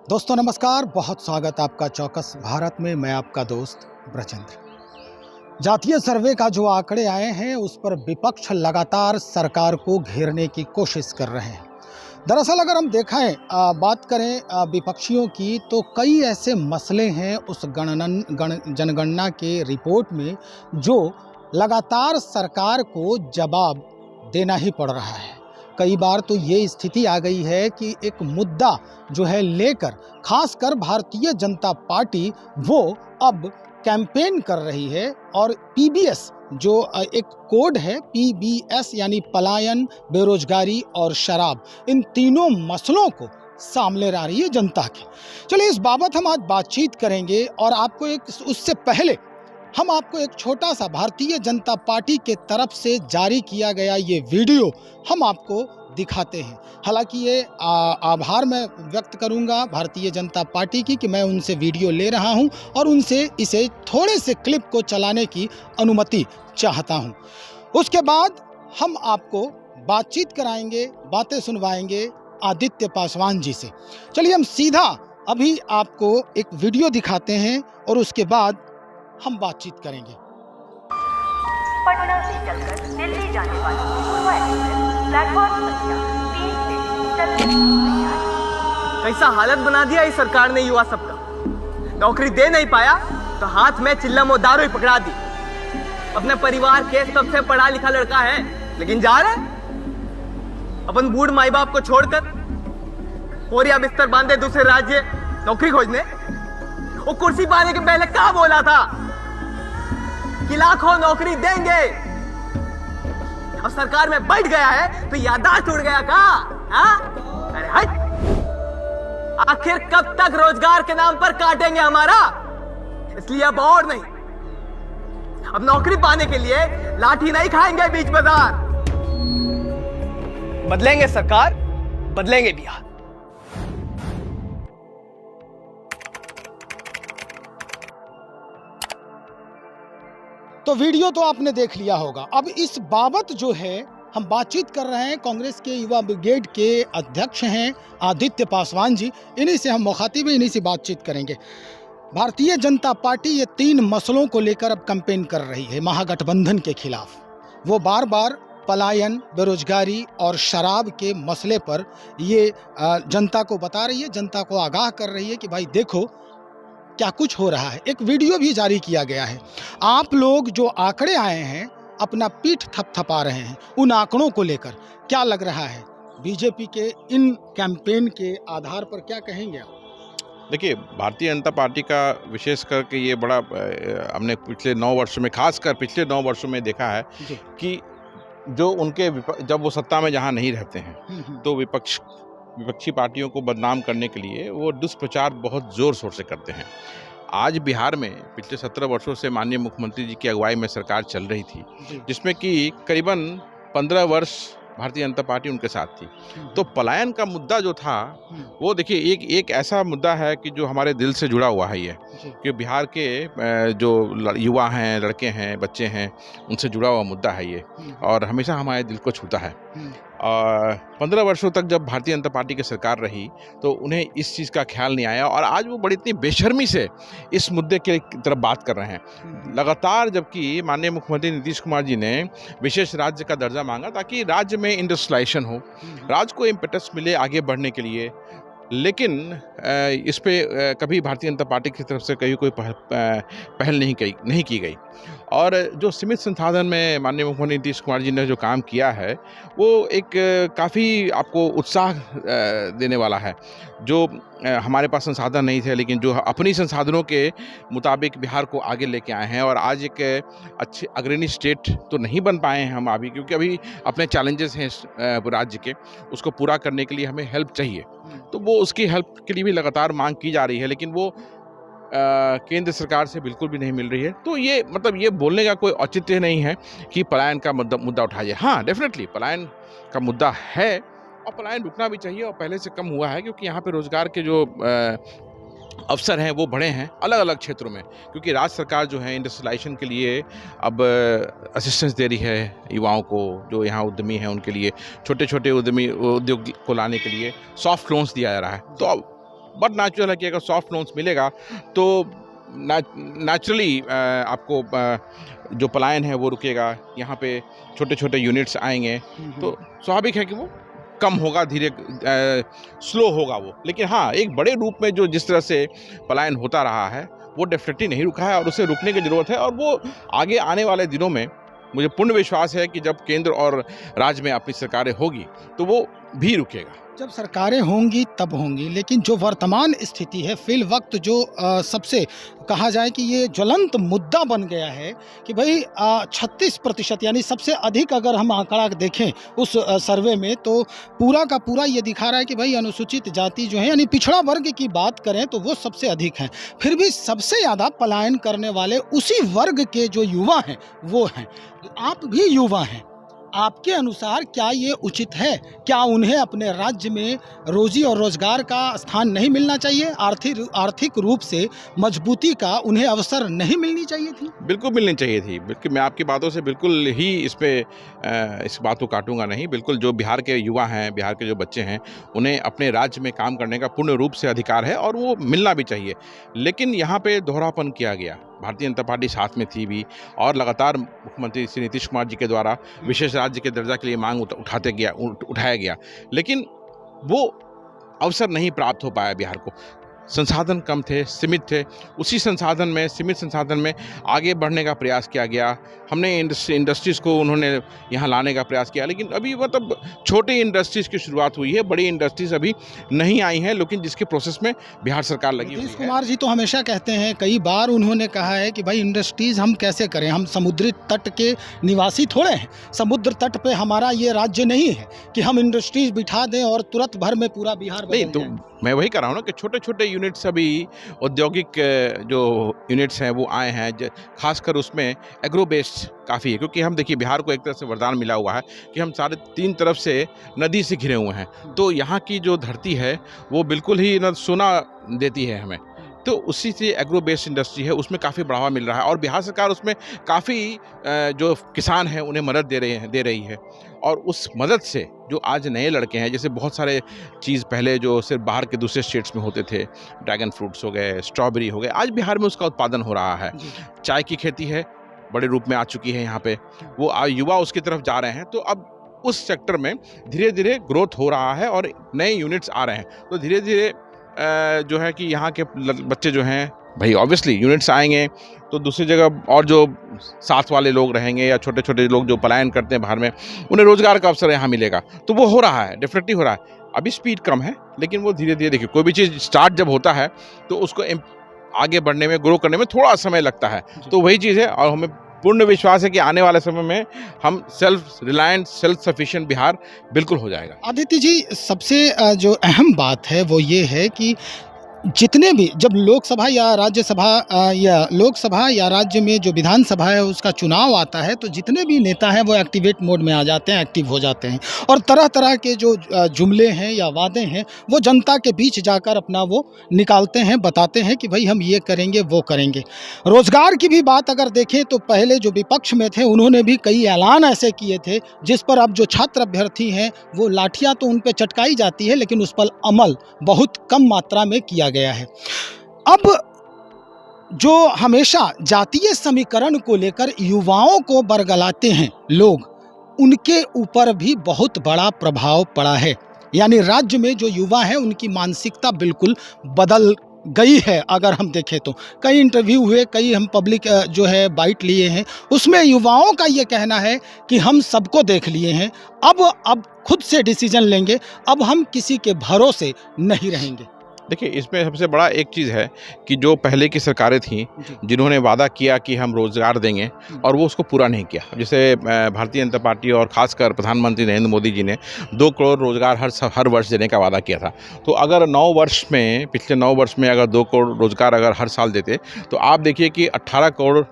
दोस्तों नमस्कार, बहुत स्वागत आपका चौकस भारत में। मैं आपका दोस्त ब्रजेंद्र। जातीय सर्वे का जो आंकड़े आए हैं उस पर विपक्ष लगातार सरकार को घेरने की कोशिश कर रहे हैं। दरअसल अगर हम बात करें विपक्षियों की, तो कई ऐसे मसले हैं उस जनगणना के रिपोर्ट में जो लगातार सरकार को जवाब देना ही पड़ रहा है। कई बार तो ये स्थिति आ गई है कि एक मुद्दा जो है लेकर खासकर भारतीय जनता पार्टी वो अब कैंपेन कर रही है और पीबीएस जो एक कोड है, पीबीएस यानी पलायन, बेरोजगारी और शराब, इन तीनों मसलों को सामने ला रही है जनता के। चलिए इस बाबत हम आज बातचीत करेंगे और आपको उससे पहले हम आपको एक छोटा सा भारतीय जनता पार्टी के तरफ से जारी किया गया ये वीडियो हम आपको दिखाते हैं। हालांकि ये आभार मैं व्यक्त करूंगा भारतीय जनता पार्टी की कि मैं उनसे वीडियो ले रहा हूं और उनसे इसे थोड़े से क्लिप को चलाने की अनुमति चाहता हूं। उसके बाद हम आपको बातचीत कराएंगे, बातें सुनवाएंगे आदित्य पासवान जी से। चलिए हम सीधा अभी आपको एक वीडियो दिखाते हैं और उसके बाद हम बातचीत करेंगे। पटना से चलकर दिल्ली जाने वाली पूर्वा एक्सप्रेस प्लेटफॉर्म संख्या 3 से चलने तैयार। कैसा हालत बना दिया इस सरकार ने युवा सबका। नौकरी दे नहीं पाया तो हाथ में चिल्लम और दारू ही पकड़ा दी। अपने परिवार के सबसे पढ़ा लिखा लड़का है लेकिन जा रहा है अपन बूढ़ माई बाप को छोड़कर बोरिया बिस्तर बांधे दूसरे राज्य नौकरी खोजने। वो कुर्सी पाने के पहले क्या बोला था कि लाखों नौकरी देंगे। अब सरकार में बैठ गया है तो याददाश्त टूट गया का? अरे हट। आखिर कब तक रोजगार के नाम पर काटेंगे हमारा? इसलिए अब और नहीं, अब नौकरी पाने के लिए लाठी नहीं खाएंगे बीच बाजार। बदलेंगे सरकार, बदलेंगे बिहार। तो वीडियो तो आपने देख लिया होगा। अब इस बाबत जो है हम बातचीत कर रहे हैं, कांग्रेस के युवा ब्रिगेड के अध्यक्ष हैं आदित्य पासवान जी। इन्हीं से हम मुखातिब, इन्हीं से बातचीत करेंगे। भारतीय जनता पार्टी ये 3 मसलों को लेकर अब कैंपेन कर रही है महागठबंधन के खिलाफ। वो बार बार पलायन, बेरोजगारी और शराब के मसले पर ये जनता को बता रही है, जनता को आगाह कर रही है कि भाई देखो क्या कुछ हो रहा है। एक वीडियो भी जारी किया गया है। आप लोग जो आंकड़े आए हैं अपना पीठ थपथपा रहे हैं, उन आंकड़ों को लेकर क्या लग रहा है? बीजेपी के इन कैंपेन के आधार पर क्या कहेंगे आप? देखिए, भारतीय जनता पार्टी का विशेष करके ये बड़ा हमने पिछले 9 वर्षों में, खासकर पिछले 9 वर्षों में देखा है कि जो उनके जब वो सत्ता में जहाँ नहीं रहते हैं तो विपक्षी पार्टियों को बदनाम करने के लिए वो दुष्प्रचार बहुत ज़ोर शोर से करते हैं। आज बिहार में पिछले 17 वर्षों से माननीय मुख्यमंत्री जी की अगुवाई में सरकार चल रही थी, जिसमें कि करीबन 15 वर्ष भारतीय जनता पार्टी उनके साथ थी। तो पलायन का मुद्दा जो था वो देखिए एक ऐसा मुद्दा है कि जो हमारे दिल से जुड़ा हुआ है। ये कि बिहार के जो युवा हैं, लड़के हैं, बच्चे हैं, उनसे जुड़ा हुआ मुद्दा है ये, और हमेशा हमारे दिल को छूता है। 15 वर्षों तक जब भारतीय जनता पार्टी की सरकार रही तो उन्हें इस चीज़ का ख्याल नहीं आया और आज वो बड़ी इतनी बेशर्मी से इस मुद्दे के तरफ बात कर रहे हैं लगातार। जबकि माननीय मुख्यमंत्री नीतीश कुमार जी ने विशेष राज्य का दर्जा मांगा ताकि राज्य में इंडस्ट्रियलाइजेशन हो, राज्य को इम्पेटस मिले आगे बढ़ने के लिए, लेकिन इस पे कभी भारतीय जनता पार्टी की तरफ से कहीं कोई पहल नहीं की गई। और जो सीमित संसाधन में माननीय मुख्यमंत्री नीतीश कुमार जी ने जो काम किया है वो एक काफ़ी आपको उत्साह देने वाला है। जो हमारे पास संसाधन नहीं थे लेकिन जो अपनी संसाधनों के मुताबिक बिहार को आगे लेके आए हैं, और आज एक अच्छे अग्रणी स्टेट तो नहीं बन पाए हैं हम अभी, क्योंकि अभी अपने चैलेंजेस हैं राज्य के, उसको पूरा करने के लिए हमें हेल्प चाहिए। तो वो उसकी हेल्प के लिए भी लगातार मांग की जा रही है, लेकिन वो केंद्र सरकार से बिल्कुल भी नहीं मिल रही है। तो ये मतलब ये बोलने का कोई औचित्य नहीं है कि पलायन का मुद्दा उठाइए। हाँ, डेफिनेटली पलायन का मुद्दा है और पलायन रुकना भी चाहिए, और पहले से कम हुआ है क्योंकि यहाँ पे रोजगार के जो अवसर हैं वो बढ़े हैं अलग अलग क्षेत्रों में, क्योंकि राज्य सरकार जो है इंडस्ट्रियलाइजेशन के लिए अब असिस्टेंस दे रही है युवाओं को, जो यहाँ उद्यमी हैं उनके लिए, छोटे छोटे उद्यमी उद्योग को लाने के लिए सॉफ्ट लोन्स दिया जा रहा है। तो अब बहुत नेचुरल है कि अगर सॉफ्ट लोन्स मिलेगा तो नेचुरली आपको जो पलायन है वो रुकेगा, यहाँ पे छोटे छोटे यूनिट्स आएंगे, तो स्वाभाविक है कि वो कम होगा, धीरे स्लो होगा वो। लेकिन हाँ, एक बड़े रूप में जो जिस तरह से पलायन होता रहा है वो डेफिनेटली नहीं रुका है और उसे रुकने की ज़रूरत है। और वो आगे आने वाले दिनों में मुझे पूर्ण विश्वास है कि जब केंद्र और राज्य में अपनी सरकारें होगी तो वो भी रुकेगा। जब सरकारें होंगी तब होंगी, लेकिन जो वर्तमान स्थिति है फिल वक्त जो सबसे कहा जाए कि ये ज्वलंत मुद्दा बन गया है कि भाई 36% यानी सबसे अधिक अगर हम आंकड़ा देखें उस सर्वे में तो पूरा का पूरा ये दिखा रहा है कि भाई अनुसूचित जाति जो है यानी पिछड़ा वर्ग की बात करें तो वो सबसे अधिक हैं। फिर भी सबसे ज़्यादा पलायन करने वाले उसी वर्ग के जो युवा हैं वो हैं। आप भी युवा हैं, आपके अनुसार क्या ये उचित है? क्या उन्हें अपने राज्य में रोजी और रोजगार का स्थान नहीं मिलना चाहिए? आर्थिक रूप से मजबूती का उन्हें अवसर नहीं मिलनी चाहिए थी? बिल्कुल मिलनी चाहिए थी। बिल्कुल, मैं आपकी बातों से बिल्कुल ही इस बात को काटूंगा नहीं। बिल्कुल, जो बिहार के युवा हैं, बिहार के जो बच्चे हैं, उन्हें अपने राज्य में काम करने का पूर्ण रूप से अधिकार है और वो मिलना भी चाहिए। लेकिन यहाँ पे दोहरापन किया गया। भारतीय जनता पार्टी साथ में थी भी और लगातार मुख्यमंत्री श्री नीतीश कुमार जी के द्वारा विशेष राज्य के दर्जा के लिए मांग उठाया गया, लेकिन वो अवसर नहीं प्राप्त हो पाया बिहार को। संसाधन कम थे, सीमित थे। उसी सीमित संसाधन में आगे बढ़ने का प्रयास किया गया। हमने इंडस्ट्रीज़ को उन्होंने यहाँ लाने का प्रयास किया, लेकिन अभी मतलब छोटे इंडस्ट्रीज़ की शुरुआत हुई है, बड़ी इंडस्ट्रीज़ अभी नहीं आई हैं, लेकिन जिसके प्रोसेस में बिहार सरकार लगी हुई है। नीतीश कुमार जी तो हमेशा कहते हैं, कई बार उन्होंने कहा है कि भाई इंडस्ट्रीज़ हम कैसे करें, हम समुद्री तट के निवासी थोड़े हैं, समुद्र तट पे हमारा ये राज्य नहीं है कि हम इंडस्ट्रीज़ बिठा दें और तुरंत भर में पूरा बिहार बदल नहीं। तो जाए। मैं वही कर रहा हूँ ना कि छोटे छोटे यूनिट्स अभी औद्योगिक जो यूनिट्स हैं वो आए हैं, खासकर उसमें एग्रो बेस्ड काफ़ी है, क्योंकि हम देखिए बिहार को एक तरह से वरदान मिला हुआ है कि हम सारे 3 तरफ से नदी से घिरे हुए हैं, तो यहाँ की जो धरती है वो बिल्कुल ही ना सोना देती है हमें। तो उसी से एग्रो बेस्ड इंडस्ट्री है, उसमें काफ़ी बढ़ावा मिल रहा है और बिहार सरकार उसमें काफ़ी जो किसान हैं उन्हें मदद दे रही है। और उस मदद से जो आज नए लड़के हैं, जैसे बहुत सारे चीज़ पहले जो सिर्फ बाहर के दूसरे स्टेट्स में होते थे, ड्रैगन फ्रूट्स हो गए, स्ट्रॉबेरी हो गए, आज बिहार में उसका उत्पादन हो रहा है। चाय की खेती है, बड़े रूप में आ चुकी है यहाँ पे, वो युवा उसकी तरफ जा रहे हैं। तो अब उस सेक्टर में धीरे धीरे ग्रोथ हो रहा है और नए यूनिट्स आ रहे हैं, तो धीरे धीरे जो है कि यहाँ के बच्चे जो हैं, भाई ऑब्वियसली यूनिट्स आएंगे तो दूसरी जगह और जो साथ वाले लोग रहेंगे या छोटे छोटे लोग जो पलायन करते हैं बाहर में, उन्हें रोजगार का अवसर यहाँ मिलेगा। तो वो हो रहा है, डेफिनेटली हो रहा है। अभी स्पीड कम है, लेकिन वो धीरे धीरे, देखिए कोई भी चीज़ स्टार्ट जब होता है तो उसको आगे बढ़ने में, ग्रो करने में थोड़ा समय लगता है। तो वही चीज़ है और हमें पूर्ण विश्वास है कि आने वाले समय में हम self reliant, self sufficient Bihar बिल्कुल हो जाएगा। आदित्य जी, सबसे जो अहम बात है वो ये है कि जितने भी जब लोकसभा या राज्य में जो विधानसभा है उसका चुनाव आता है तो जितने भी नेता हैं वो एक्टिवेट मोड में आ जाते हैं, एक्टिव हो जाते हैं और तरह तरह के जो जुमले हैं या वादे हैं वो जनता के बीच जाकर अपना वो निकालते हैं, बताते हैं कि भाई हम ये करेंगे वो करेंगे। रोजगार की भी बात अगर देखें तो पहले जो विपक्ष में थे उन्होंने भी कई ऐलान ऐसे किए थे जिस पर अब जो छात्र अभ्यर्थी हैं वो लाठियाँ तो उन पर चटकाई जाती है, लेकिन उस पर अमल बहुत कम मात्रा में किया गया है। अब जो हमेशा जातीय समीकरण को लेकर युवाओं को बरगलाते हैं लोग, उनके ऊपर भी बहुत बड़ा प्रभाव पड़ा है। यानी राज्य में जो युवा हैं उनकी मानसिकता बिल्कुल बदल गई है। अगर हम देखें तो कई इंटरव्यू हुए, कई हम पब्लिक जो है बाइट लिए हैं, उसमें युवाओं का ये कहना है कि हम सबको देख लिए हैं, अब खुद से डिसीजन लेंगे, अब हम किसी के भरोसे नहीं रहेंगे। देखिए, इसमें सबसे बड़ा एक चीज़ है कि जो पहले की सरकारें थीं जिन्होंने वादा किया कि हम रोज़गार देंगे और वो उसको पूरा नहीं किया। जैसे भारतीय जनता पार्टी और ख़ासकर प्रधानमंत्री नरेंद्र मोदी जी ने 2 करोड़ रोज़गार हर वर्ष देने का वादा किया था। तो अगर पिछले 9 वर्ष में अगर 2 करोड़ रोज़गार अगर हर साल देते तो आप देखिए कि 18 करोड़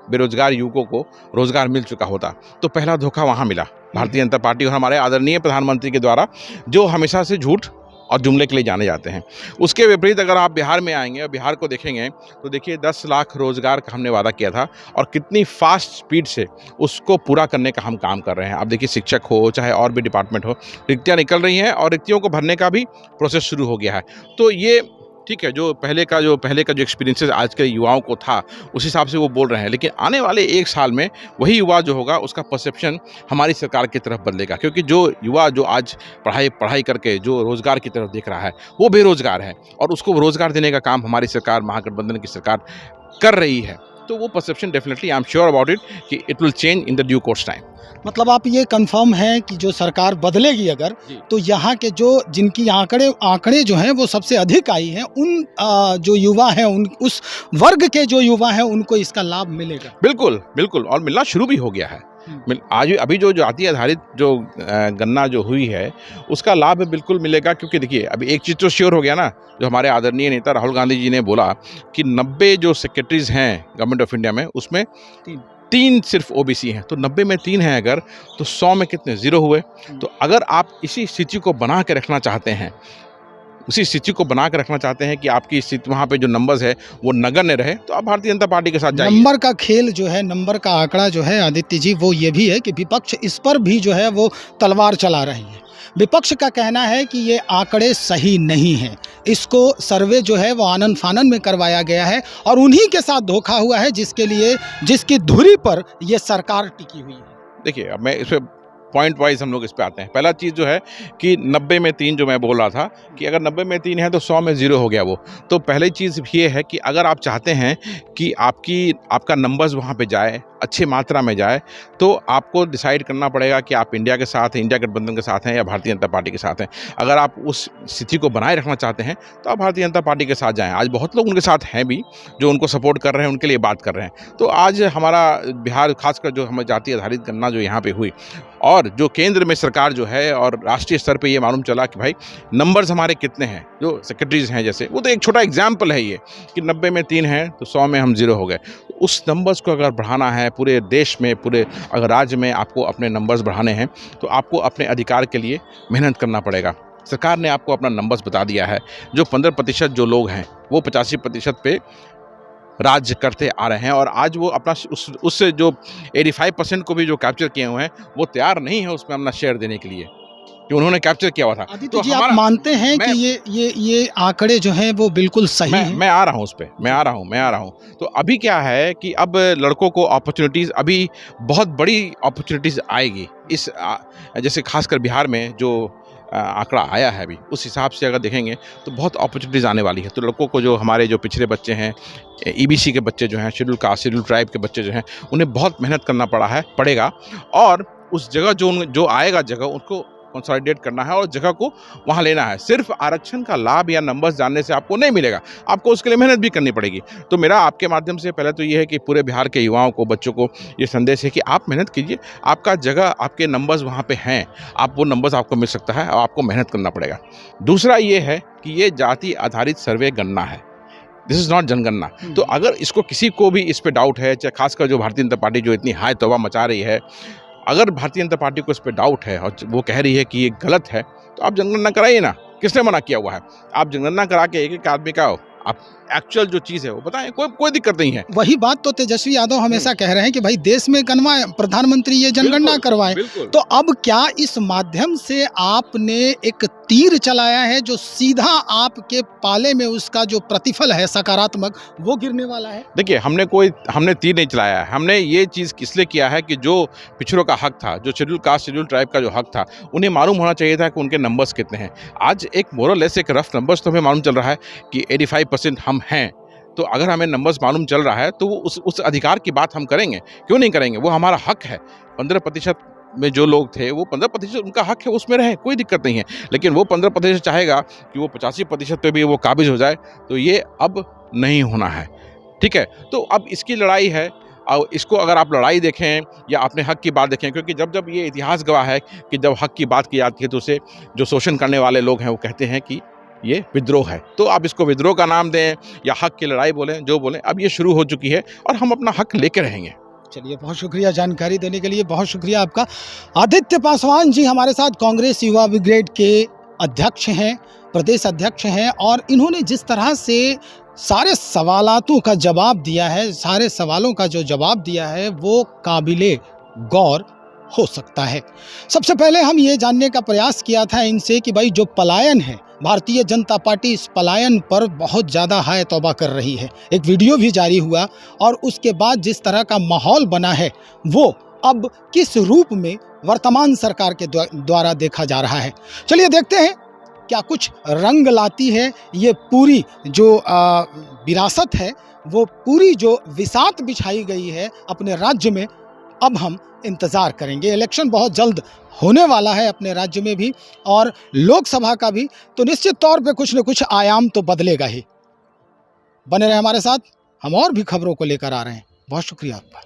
बेरोजगार युवकों को रोज़गार मिल चुका होता। तो पहला धोखा वहाँ मिला भारतीय जनता पार्टी और हमारे आदरणीय प्रधानमंत्री के द्वारा, जो हमेशा से झूठ और जुमले के लिए जाने जाते हैं। उसके विपरीत अगर आप बिहार में आएंगे और बिहार को देखेंगे तो देखिए 10 लाख रोजगार का हमने वादा किया था और कितनी फास्ट स्पीड से उसको पूरा करने का हम काम कर रहे हैं। आप देखिए, शिक्षक हो चाहे और भी डिपार्टमेंट हो, रिक्तियाँ निकल रही हैं और रिक्तियों को भरने का भी प्रोसेस शुरू हो गया है। तो ये ठीक है, जो पहले का जो एक्सपीरियंसेस आज के युवाओं को था, उस हिसाब से वो बोल रहे हैं, लेकिन आने वाले 1 साल में वही युवा जो होगा उसका परसेप्शन हमारी सरकार की तरफ बदलेगा, क्योंकि जो युवा जो आज पढ़ाई करके जो रोज़गार की तरफ देख रहा है वो बेरोज़गार है, और उसको रोज़गार देने का काम हमारी सरकार, महागठबंधन की सरकार कर रही है। तो वो perception definitely I am sure about it कि it will change in the due course time. मतलब आप ये कंफर्म है कि जो सरकार बदलेगी अगर, तो यहाँ के जो जिनकी आंकड़े जो हैं वो सबसे अधिक आई हैं, उन जो युवा हैं, उन उस वर्ग के जो युवा हैं उनको इसका लाभ मिलेगा। बिल्कुल बिल्कुल, और मिलना शुरू भी हो गया है। आज अभी जो जाति आधारित जो गणना जो हुई है उसका लाभ बिल्कुल मिलेगा, क्योंकि देखिए अभी एक चीज़ तो श्योर हो गया ना, जो हमारे आदरणीय नेता राहुल गांधी जी ने बोला कि 90 जो सेक्रेटरीज हैं गवर्नमेंट ऑफ इंडिया में, उसमें 3 सिर्फ ओबीसी हैं, तो 90 में 3 हैं अगर, तो 100 में कितने 0 हुए। तो अगर आप इसी स्थिति को बना के रखना चाहते हैं, कि आपकी स्थिति वहाँ पे जो नंबर्स है वो नगण्य रहे, तो आप भारतीय जनता पार्टी के साथ जाइए। नंबर का खेल जो है, नंबर का आंकड़ा जो है आदित्य जी, वो ये भी है कि विपक्ष इस पर भी जो है वो तलवार चला रही है। विपक्ष का कहना है कि ये आंकड़े सही नहीं हैं, इसको सर्वे जो है वो आनन फानन में करवाया गया है और उन्हीं के साथ धोखा हुआ है जिसकी धुरी पर ये सरकार टिकी हुई है। देखिए, अब मैं इस पर पॉइंट वाइज हम लोग इस पे आते हैं। पहला चीज़ जो है कि 90 में 3 जो मैं बोल रहा था कि अगर 90 में 3 है तो 100 में 0 हो गया वो। तो पहली चीज़ ये है कि अगर आप चाहते हैं कि आपका नंबर्स वहाँ पे जाए, अच्छी मात्रा में जाए, तो आपको डिसाइड करना पड़ेगा कि आप इंडिया के साथ हैं, इंडिया गठबंधन के साथ हैं या भारतीय जनता पार्टी के साथ हैं। अगर आप उस स्थिति को बनाए रखना चाहते हैं तो आप भारतीय जनता पार्टी के साथ जाएं। आज बहुत लोग उनके साथ हैं भी, जो उनको सपोर्ट कर रहे हैं, उनके लिए बात कर रहे हैं। तो आज हमारा बिहार, खासकर जो हमारी जाति आधारित गणना जो यहाँ पे हुई, और जो केंद्र में सरकार जो है और राष्ट्रीय स्तर पे ये मालूम चला कि भाई नंबर्स हमारे कितने हैं, जो सेक्रेटरीज हैं जैसे, वो तो एक छोटा एग्जाम्पल है ये कि 90 में 3 हैं तो 100 में हम 0 हो गए। उस नंबर्स को अगर बढ़ाना है पूरे देश में, पूरे अगर राज्य में आपको अपने नंबर्स बढ़ाने हैं, तो आपको अपने अधिकार के लिए मेहनत करना पड़ेगा। सरकार ने आपको अपना नंबर्स बता दिया है। जो 15% जो लोग हैं वो 85% पे राज्य करते आ रहे हैं, और आज वो अपना उससे जो 85% को भी जो कैप्चर किए हुए हैं वो तैयार नहीं है उसमें अपना शेयर देने के लिए, कि उन्होंने कैप्चर किया हुआ था। तो जी आप मानते हैं कि ये आंकड़े जो हैं वो बिल्कुल सही हैं? मैं आ रहा हूँ उस पर, मैं आ रहा हूँ। तो अभी क्या है कि अब लड़कों को अपॉर्चुनिटीज़, अभी बहुत बड़ी अपॉर्चुनिटीज़ आएगी इस जैसे खासकर बिहार में जो आंकड़ा आया है अभी, उस हिसाब से अगर देखेंगे तो बहुत अपॉर्चुनिटीज़ आने वाली है। तो लड़कों को, जो हमारे जो पिछड़े बच्चे हैं, ईबीसी के बच्चे जो हैं, शेड्यूल कास्ट, शेड्यूल ट्राइब के बच्चे जो हैं, उन्हें बहुत मेहनत करना पड़ेगा, और उस जगह जो आएगा जगह उनको कंसोलिडेट करना है और जगह को वहाँ लेना है। सिर्फ आरक्षण का लाभ या नंबर्स जानने से आपको नहीं मिलेगा, आपको उसके लिए मेहनत भी करनी पड़ेगी। तो मेरा आपके माध्यम से पहले तो ये है कि पूरे बिहार के युवाओं को, बच्चों को ये संदेश है कि आप मेहनत कीजिए, आपका जगह, आपके नंबर्स वहाँ पे हैं, वो नंबर्स आपको मिल सकता है और आपको मेहनत करना पड़ेगा। दूसरा ये है कि ये जाति आधारित सर्वे गणना है, दिस इज़ नॉट जनगणना। तो अगर इसको किसी को भी इस पर डाउट है, चाहे खासकर जो भारतीय जनता पार्टी जो इतनी हाय तौबा मचा रही है, अगर भारतीय जनता पार्टी को इस पर डाउट है और वो कह रही है कि ये गलत है, तो आप जनगणना कराइए ना। किसने मना किया हुआ है? आप जनगणना करा के एक आदमी का आप एक्चुअल जो चीज़ है वो बताएं, कोई दिक्कत नहीं है। वही बात तो तेजस्वी यादव हमेशा कह रहे हैं कि भाई देश में गणवाएं, प्रधानमंत्री ये जनगणना करवाएं। तो अब क्या इस माध्यम से आपने एक तीर चलाया है जो सीधा आपके पाले में उसका जो प्रतिफल है सकारात्मक, वो गिरने वाला है? देखिए, हमने तीर नहीं चलाया है। हमने ये चीज़ इसलिए किया है कि जो पिछड़ों का हक था, जो शेड्यूल कास्ट, शेड्यूल ट्राइब का जो हक था, उन्हें मालूम होना चाहिए था कि उनके नंबर्स कितने हैं। आज एक मोरलेस एक रफ नंबर्स तो हमें मालूम चल रहा है कि 85% हम हैं। तो अगर हमें नंबर्स मालूम चल रहा है तो वो उस अधिकार की बात हम करेंगे, क्यों नहीं करेंगे? वो हमारा हक है। 15% में जो लोग थे वो 15% उनका हक है, उसमें रहे, कोई दिक्कत नहीं है। लेकिन वो 15% चाहेगा कि वो 85% पे भी वो काबिज हो जाए, तो ये अब नहीं होना है। ठीक है, तो अब इसकी लड़ाई है, और इसको अगर आप लड़ाई देखें या अपने हक की बात देखें, क्योंकि जब ये इतिहास गवाह है कि जब हक की बात की जाती है तो उसे जो शोषण करने वाले लोग हैं वो कहते हैं कि ये विद्रोह है। तो आप इसको विद्रोह का नाम दें या हक की लड़ाई बोलें, जो बोलें, अब ये शुरू हो चुकी है और हम अपना हक लेके रहेंगे। चलिए, बहुत शुक्रिया जानकारी देने के लिए, बहुत शुक्रिया आपका। आदित्य पासवान जी हमारे साथ कांग्रेस युवा ब्रिगेड के अध्यक्ष हैं, प्रदेश अध्यक्ष हैं, और इन्होंने जिस तरह से सारे सवालों का जवाब दिया है, सारे सवालों का जो जवाब दिया है वो काबिले गौर हो सकता है। सबसे पहले हम ये जानने का प्रयास किया था इनसे कि भाई जो पलायन है भारतीय जनता पार्टी इस पलायन पर बहुत ज़्यादा हाय तौबा कर रही है। एक वीडियो भी जारी हुआ और उसके बाद जिस तरह का माहौल बना है वो अब किस रूप में वर्तमान सरकार के द्वारा देखा जा रहा है। चलिए देखते हैं क्या कुछ रंग लाती है ये पूरी जो विरासत है, वो पूरी जो विसात बिछाई गई है अपने राज्य में। अब हम इंतज़ार करेंगे, इलेक्शन बहुत जल्द होने वाला है अपने राज्य में भी और लोकसभा का भी, तो निश्चित तौर पे कुछ न कुछ आयाम तो बदलेगा ही। बने रहे हमारे साथ, हम और भी खबरों को लेकर आ रहे हैं। बहुत शुक्रिया आपका।